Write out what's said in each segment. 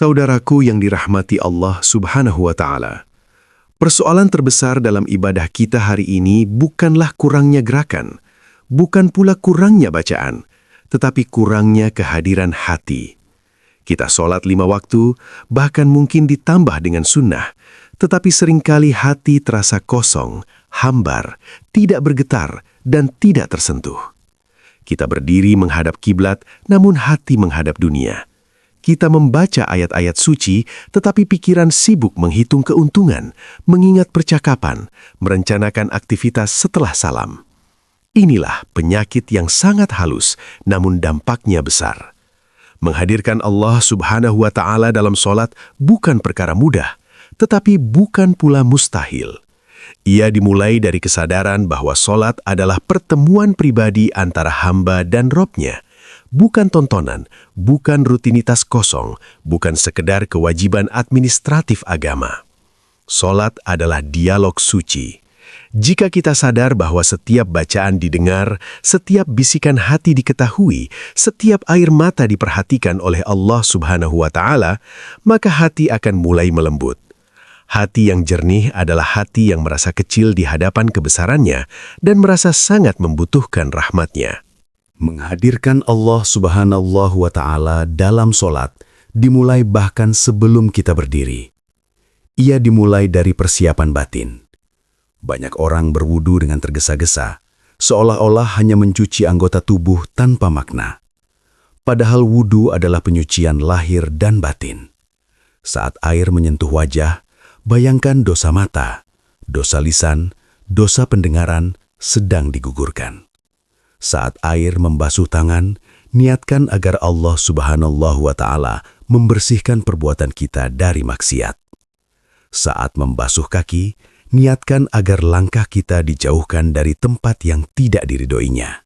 Saudaraku yang dirahmati Allah Subhanahu wa Ta'ala, persoalan terbesar dalam ibadah kita hari ini bukanlah kurangnya gerakan, bukan pula kurangnya bacaan, tetapi kurangnya kehadiran hati. Kita sholat 5 waktu, bahkan mungkin ditambah dengan sunnah, tetapi seringkali hati terasa kosong, hambar, tidak bergetar, dan tidak tersentuh. Kita berdiri menghadap kiblat, namun hati menghadap dunia. Kita membaca ayat-ayat suci, tetapi pikiran sibuk menghitung keuntungan, mengingat percakapan, merencanakan aktivitas setelah salam. Inilah penyakit yang sangat halus, namun dampaknya besar. Menghadirkan Allah Subhanahu wa Ta'ala dalam sholat bukan perkara mudah, tetapi bukan pula mustahil. Ia dimulai dari kesadaran bahwa sholat adalah pertemuan pribadi antara hamba dan Robnya. Bukan tontonan, bukan rutinitas kosong, bukan sekedar kewajiban administratif agama. Sholat adalah dialog suci. Jika kita sadar bahwa setiap bacaan didengar, setiap bisikan hati diketahui, setiap air mata diperhatikan oleh Allah Subhanahu wa Ta'ala, maka hati akan mulai melembut. Hati yang jernih adalah hati yang merasa kecil di hadapan kebesarannya dan merasa sangat membutuhkan rahmatnya. Menghadirkan Allah Subhanahu wa Ta'ala dalam sholat dimulai bahkan sebelum kita berdiri. Ia dimulai dari persiapan batin. Banyak orang berwudu dengan tergesa-gesa, seolah-olah hanya mencuci anggota tubuh tanpa makna. Padahal wudu adalah penyucian lahir dan batin. Saat air menyentuh wajah, bayangkan dosa mata, dosa lisan, dosa pendengaran sedang digugurkan. Saat air membasuh tangan, niatkan agar Allah Subhanahu wa Ta'ala membersihkan perbuatan kita dari maksiat. Saat membasuh kaki, niatkan agar langkah kita dijauhkan dari tempat yang tidak diridhoinya.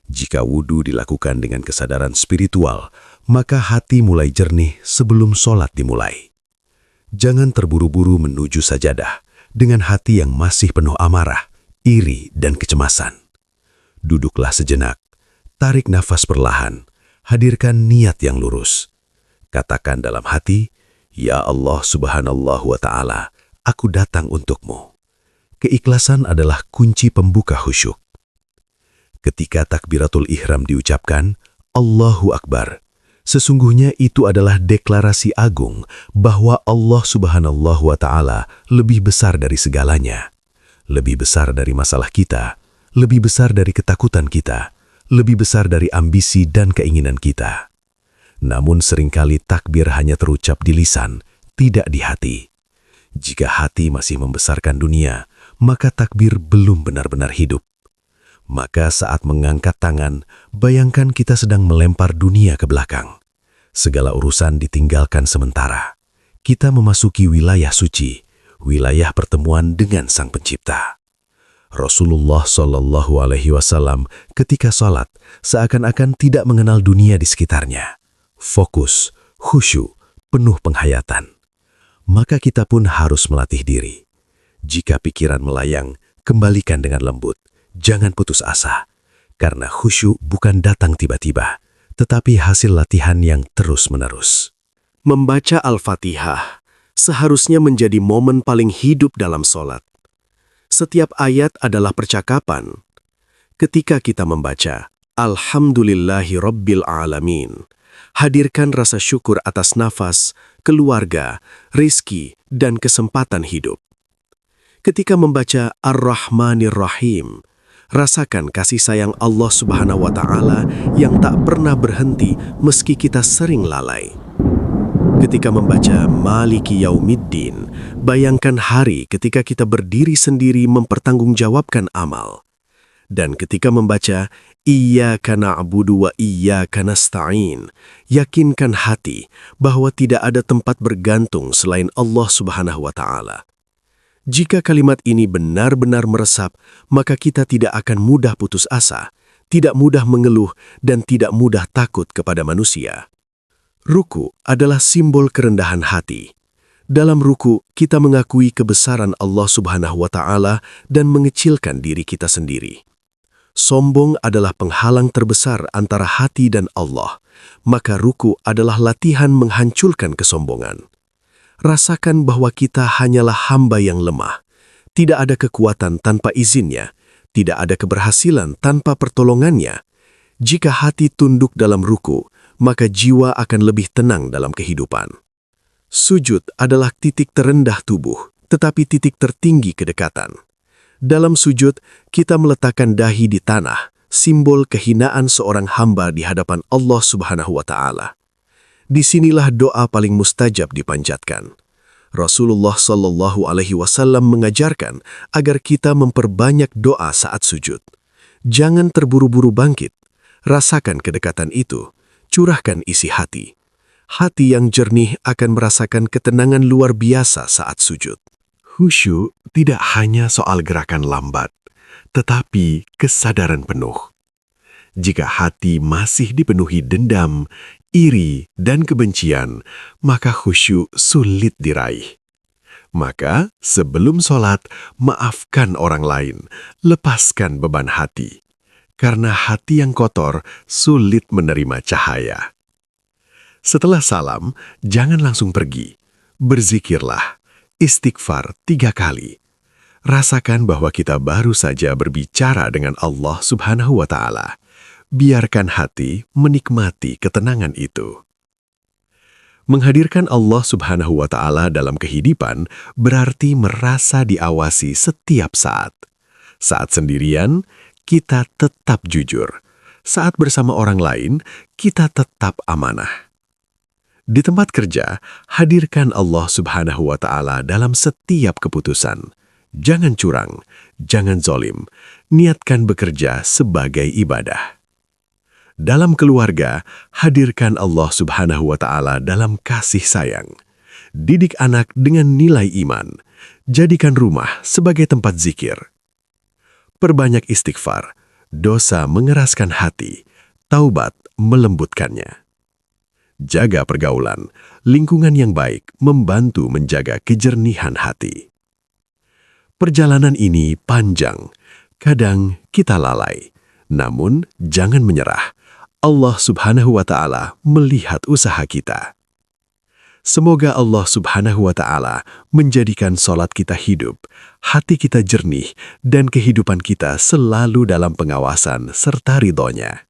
Jika wudu dilakukan dengan kesadaran spiritual, maka hati mulai jernih sebelum sholat dimulai. Jangan terburu-buru menuju sajadah dengan hati yang masih penuh amarah, iri, dan kecemasan. Duduklah sejenak, tarik nafas perlahan, hadirkan niat yang lurus. Katakan dalam hati, "Ya Allah Subhanahu wa Ta'ala, aku datang untukmu." Keikhlasan adalah kunci pembuka khusyuk. Ketika takbiratul ihram diucapkan, Allahu Akbar, sesungguhnya itu adalah deklarasi agung bahwa Allah Subhanahu wa Ta'ala lebih besar dari segalanya, lebih besar dari masalah kita, lebih besar dari ketakutan kita, lebih besar dari ambisi dan keinginan kita. Namun seringkali takbir hanya terucap di lisan, tidak di hati. Jika hati masih membesarkan dunia, maka takbir belum benar-benar hidup. Maka saat mengangkat tangan, bayangkan kita sedang melempar dunia ke belakang. Segala urusan ditinggalkan sementara. Kita memasuki wilayah suci, wilayah pertemuan dengan Sang Pencipta. Rasulullah Shallallahu Alaihi Wasallam ketika sholat seakan-akan tidak mengenal dunia di sekitarnya. Fokus, khusyuk, penuh penghayatan. Maka kita pun harus melatih diri. Jika pikiran melayang, kembalikan dengan lembut. Jangan putus asa, karena khusyuk bukan datang tiba-tiba, tetapi hasil latihan yang terus-menerus. Membaca Al-Fatihah seharusnya menjadi momen paling hidup dalam sholat. Setiap ayat adalah percakapan. Ketika kita membaca Alhamdulillahi Rabbil Alamin, hadirkan rasa syukur atas nafas, keluarga, rizki, dan kesempatan hidup. Ketika membaca Ar-Rahmanir Rahim, rasakan kasih sayang Allah Subhanahu wa Ta'ala yang tak pernah berhenti meski kita sering lalai. Ketika membaca Maliki Yaumiddin, bayangkan hari ketika kita berdiri sendiri mempertanggungjawabkan amal. Dan ketika membaca Iyyaka na'budu wa iyyaka nasta'in, yakinkan hati bahwa tidak ada tempat bergantung selain Allah Subhanahu wa Ta'ala. Jika kalimat ini benar-benar meresap, maka kita tidak akan mudah putus asa, tidak mudah mengeluh, dan tidak mudah takut kepada manusia. Ruku adalah simbol kerendahan hati. Dalam ruku, kita mengakui kebesaran Allah Subhanahu wa Ta'ala dan mengecilkan diri kita sendiri. Sombong adalah penghalang terbesar antara hati dan Allah, maka ruku adalah latihan menghancurkan kesombongan. Rasakan bahwa kita hanyalah hamba yang lemah. Tidak ada kekuatan tanpa izinnya, tidak ada keberhasilan tanpa pertolongannya. Jika hati tunduk dalam ruku, maka jiwa akan lebih tenang dalam kehidupan. Sujud adalah titik terendah tubuh, tetapi titik tertinggi kedekatan. Dalam sujud, kita meletakkan dahi di tanah, simbol kehinaan seorang hamba di hadapan Allah Subhanahu wa Ta'ala. Disinilah doa paling mustajab dipanjatkan. Rasulullah Shallallahu Alaihi Wasallam mengajarkan agar kita memperbanyak doa saat sujud. Jangan terburu-buru bangkit. Rasakan kedekatan itu. Curahkan isi hati. Hati yang jernih akan merasakan ketenangan luar biasa saat sujud. Khusyuk tidak hanya soal gerakan lambat, tetapi kesadaran penuh. Jika hati masih dipenuhi dendam, iri, dan kebencian, maka khusyuk sulit diraih. Maka, sebelum sholat, maafkan orang lain, lepaskan beban hati. Karena hati yang kotor sulit menerima cahaya. Setelah salam, jangan langsung pergi. Berzikirlah, istighfar 3 kali. Rasakan bahwa kita baru saja berbicara dengan Allah Subhanahu wa Ta'ala. Biarkan hati menikmati ketenangan itu. Menghadirkan Allah Subhanahu wa Ta'ala dalam kehidupan berarti merasa diawasi setiap saat. Saat sendirian, kita tetap jujur. Saat bersama orang lain, kita tetap amanah. Di tempat kerja, hadirkan Allah Subhanahu wa Ta'ala dalam setiap keputusan. Jangan curang, jangan zalim. Niatkan bekerja sebagai ibadah. Dalam keluarga, hadirkan Allah Subhanahu wa Ta'ala dalam kasih sayang. Didik anak dengan nilai iman. Jadikan rumah sebagai tempat zikir. Perbanyak istighfar, dosa mengeraskan hati, taubat melembutkannya. Jaga pergaulan, lingkungan yang baik membantu menjaga kejernihan hati. Perjalanan ini panjang, kadang kita lalai, namun jangan menyerah. Allah Subhanahu wa Ta'ala melihat usaha kita. Semoga Allah Subhanahu wa Ta'ala menjadikan sholat kita hidup, hati kita jernih, dan kehidupan kita selalu dalam pengawasan serta ridhonya.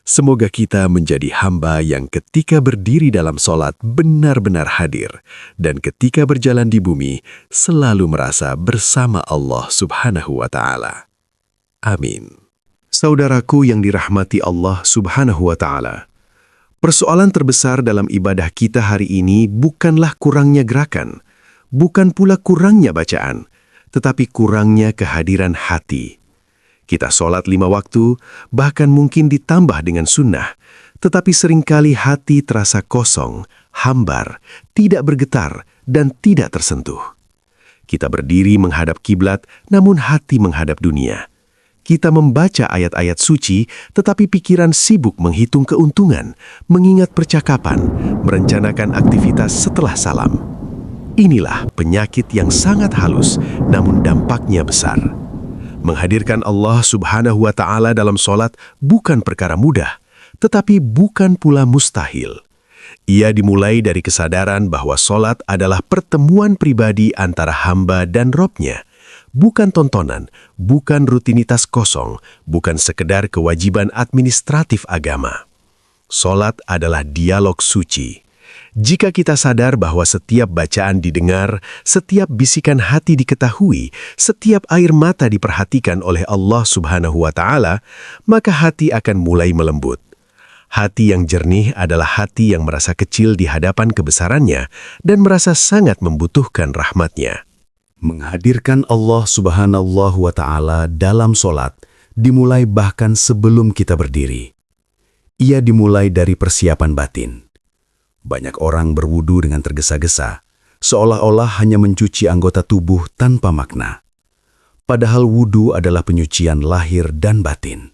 Semoga kita menjadi hamba yang ketika berdiri dalam sholat benar-benar hadir, dan ketika berjalan di bumi selalu merasa bersama Allah Subhanahu wa Ta'ala. Amin. Saudaraku yang dirahmati Allah Subhanahu wa Ta'ala, persoalan terbesar dalam ibadah kita hari ini bukanlah kurangnya gerakan, bukan pula kurangnya bacaan, tetapi kurangnya kehadiran hati. Kita sholat 5 waktu, bahkan mungkin ditambah dengan sunnah, tetapi seringkali hati terasa kosong, hambar, tidak bergetar, dan tidak tersentuh. Kita berdiri menghadap kiblat, namun hati menghadap dunia. Kita membaca ayat-ayat suci, tetapi pikiran sibuk menghitung keuntungan, mengingat percakapan, merencanakan aktivitas setelah salam. Inilah penyakit yang sangat halus, namun dampaknya besar. Menghadirkan Allah Subhanahu wa Ta'ala dalam sholat bukan perkara mudah, tetapi bukan pula mustahil. Ia dimulai dari kesadaran bahwa sholat adalah pertemuan pribadi antara hamba dan Robnya. Bukan tontonan, bukan rutinitas kosong, bukan sekedar kewajiban administratif agama. Sholat adalah dialog suci. Jika kita sadar bahwa setiap bacaan didengar, setiap bisikan hati diketahui, setiap air mata diperhatikan oleh Allah Subhanahu wa Ta'ala, maka hati akan mulai melembut. Hati yang jernih adalah hati yang merasa kecil di hadapan kebesarannya dan merasa sangat membutuhkan rahmatnya. Menghadirkan Allah Subhanahu wa Ta'ala dalam sholat dimulai bahkan sebelum kita berdiri. Ia dimulai dari persiapan batin. Banyak orang berwudu dengan tergesa-gesa, seolah-olah hanya mencuci anggota tubuh tanpa makna. Padahal wudu adalah penyucian lahir dan batin.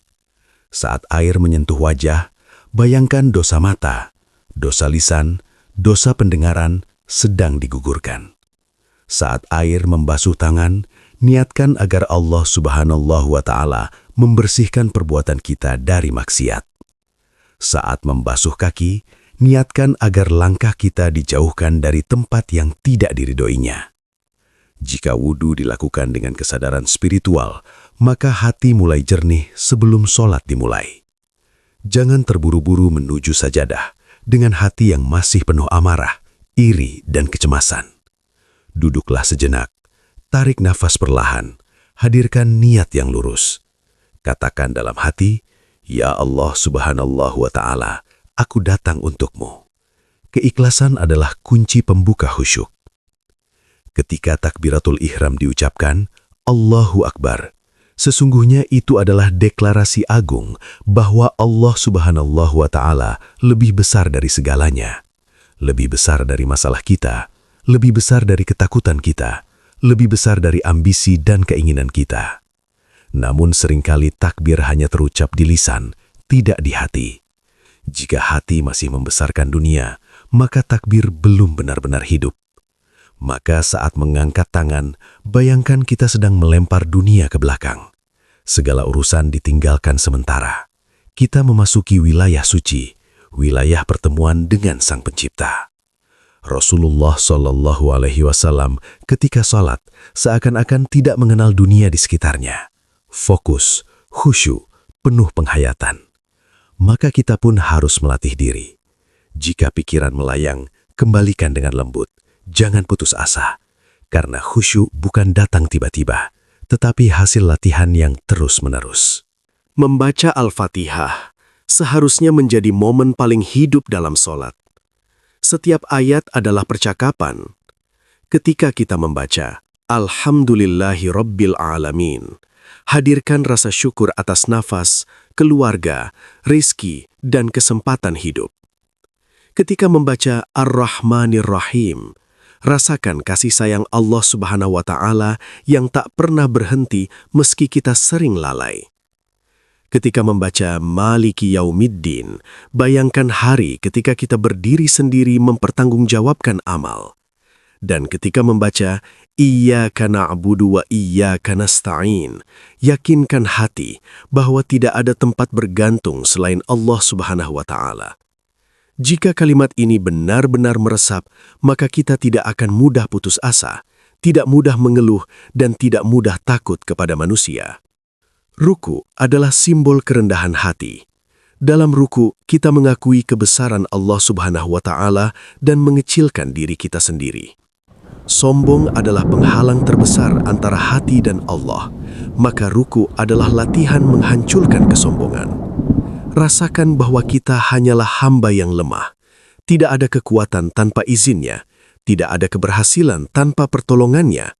Saat air menyentuh wajah, bayangkan dosa mata, dosa lisan, dosa pendengaran sedang digugurkan. Saat air membasuh tangan, Niatkan agar Allah Subhanahu wa Ta'ala membersihkan perbuatan kita dari maksiat. Saat membasuh kaki, niatkan agar langkah kita dijauhkan dari tempat yang tidak diridhoinya. Jika wudhu dilakukan dengan kesadaran spiritual, maka hati mulai jernih sebelum sholat dimulai. Jangan terburu-buru menuju sajadah dengan hati yang masih penuh amarah, iri, dan kecemasan. Duduklah sejenak, tarik nafas perlahan, hadirkan niat yang lurus. Katakan dalam hati, "Ya Allah Subhanallah wa Ta'ala, aku datang untukmu." Keikhlasan adalah kunci pembuka khusyuk. Ketika takbiratul ihram diucapkan, Allahu Akbar, sesungguhnya itu adalah deklarasi agung bahwa Allah Subhanahu wa Ta'ala lebih besar dari segalanya, lebih besar dari masalah kita, lebih besar dari ketakutan kita, lebih besar dari ambisi dan keinginan kita. Namun seringkali takbir hanya terucap di lisan, tidak di hati. Jika hati masih membesarkan dunia, maka takbir belum benar-benar hidup. Maka saat mengangkat tangan, bayangkan kita sedang melempar dunia ke belakang. Segala urusan ditinggalkan sementara. Kita memasuki wilayah suci, wilayah pertemuan dengan Sang Pencipta. Rasulullah Shallallahu Alaihi Wasallam ketika salat seakan-akan tidak mengenal dunia di sekitarnya. Fokus, khusyuk, penuh penghayatan. Maka kita pun harus melatih diri. Jika pikiran melayang, kembalikan dengan lembut. Jangan putus asa, karena khusyuk bukan datang tiba-tiba, tetapi hasil latihan yang terus-menerus. Membaca Al-Fatihah seharusnya menjadi momen paling hidup dalam sholat. Setiap ayat adalah percakapan. Ketika kita membaca Alhamdulillahi Rabbil Alamin, hadirkan rasa syukur atas nafas, keluarga, rizki, dan kesempatan hidup. Ketika membaca Ar-Rahmanir Rahim, rasakan kasih sayang Allah Subhanahu wa Ta'ala yang tak pernah berhenti meski kita sering lalai. Ketika membaca Maliki Yaumiddin, bayangkan hari ketika kita berdiri sendiri mempertanggungjawabkan amal. Dan ketika membaca Iyyaka na'budu wa iyyaka nasta'in, yakinkan hati bahwa tidak ada tempat bergantung selain Allah Subhanahu wa Ta'ala. Jika kalimat ini benar-benar meresap, maka kita tidak akan mudah putus asa, tidak mudah mengeluh, dan tidak mudah takut kepada manusia. Ruku adalah simbol kerendahan hati. Dalam ruku, kita mengakui kebesaran Allah Subhanahu wa Ta'ala dan mengecilkan diri kita sendiri. Sombong adalah penghalang terbesar antara hati dan Allah, maka ruku adalah latihan menghancurkan kesombongan. Rasakan bahwa kita hanyalah hamba yang lemah. Tidak ada kekuatan tanpa izinnya, tidak ada keberhasilan tanpa pertolongannya.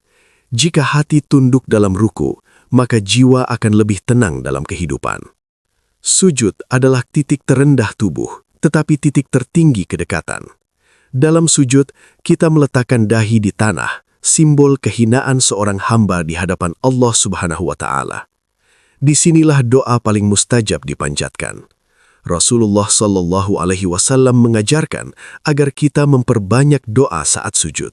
Jika hati tunduk dalam ruku, maka jiwa akan lebih tenang dalam kehidupan. Sujud adalah titik terendah tubuh, tetapi titik tertinggi kedekatan. Dalam sujud, kita meletakkan dahi di tanah, simbol kehinaan seorang hamba di hadapan Allah Subhanahu wa Ta'ala. Disinilah doa paling mustajab dipanjatkan. Rasulullah Shallallahu Alaihi Wasallam mengajarkan agar kita memperbanyak doa saat sujud.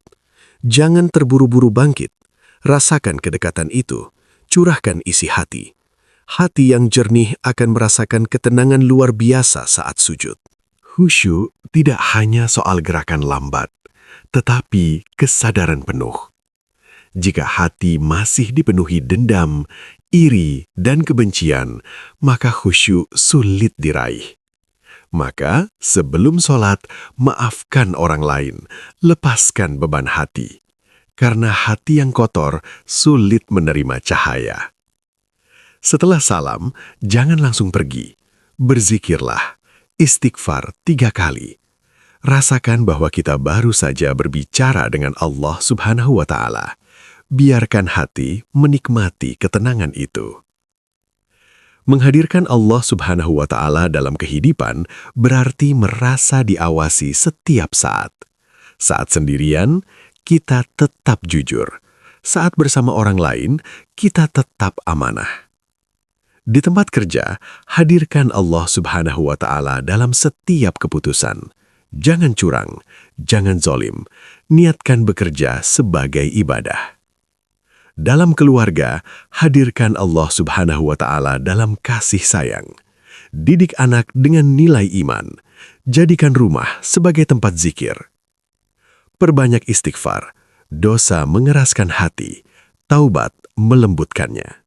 Jangan terburu-buru bangkit. Rasakan kedekatan itu. Curahkan isi hati. Hati yang jernih akan merasakan ketenangan luar biasa saat sujud. Khusyuk tidak hanya soal gerakan lambat, tetapi kesadaran penuh. Jika hati masih dipenuhi dendam, iri, dan kebencian, maka khusyuk sulit diraih. Maka, sebelum sholat, maafkan orang lain, lepaskan beban hati. Karena hati yang kotor sulit menerima cahaya. Setelah salam, jangan langsung pergi. Berzikirlah, istighfar 3 kali. Rasakan bahwa kita baru saja berbicara dengan Allah Subhanahu wa Ta'ala. Biarkan hati menikmati ketenangan itu. Menghadirkan Allah Subhanahu wa Ta'ala dalam kehidupan berarti merasa diawasi setiap saat. Saat sendirian, kita tetap jujur. Saat bersama orang lain, kita tetap amanah. Di tempat kerja, hadirkan Allah Subhanahu wa Ta'ala dalam setiap keputusan. Jangan curang, jangan zolim. Niatkan bekerja sebagai ibadah. Dalam keluarga, hadirkan Allah Subhanahu wa Ta'ala dalam kasih sayang. Didik anak dengan nilai iman. Jadikan rumah sebagai tempat zikir. Perbanyak istighfar, dosa mengeraskan hati, taubat melembutkannya.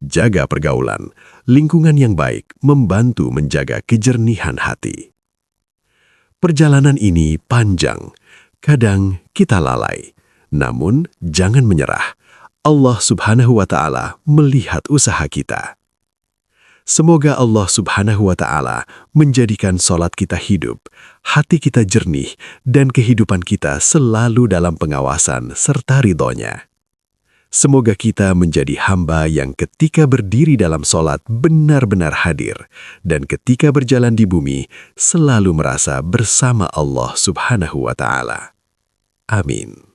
Jaga pergaulan, lingkungan yang baik membantu menjaga kejernihan hati. Perjalanan ini panjang, kadang kita lalai, namun jangan menyerah. Allah Subhanahu wa Ta'ala melihat usaha kita. Semoga Allah Subhanahu wa Ta'ala menjadikan sholat kita hidup, hati kita jernih, dan kehidupan kita selalu dalam pengawasan serta ridhonya. Semoga kita menjadi hamba yang ketika berdiri dalam sholat benar-benar hadir, dan ketika berjalan di bumi selalu merasa bersama Allah Subhanahu wa Ta'ala. Amin.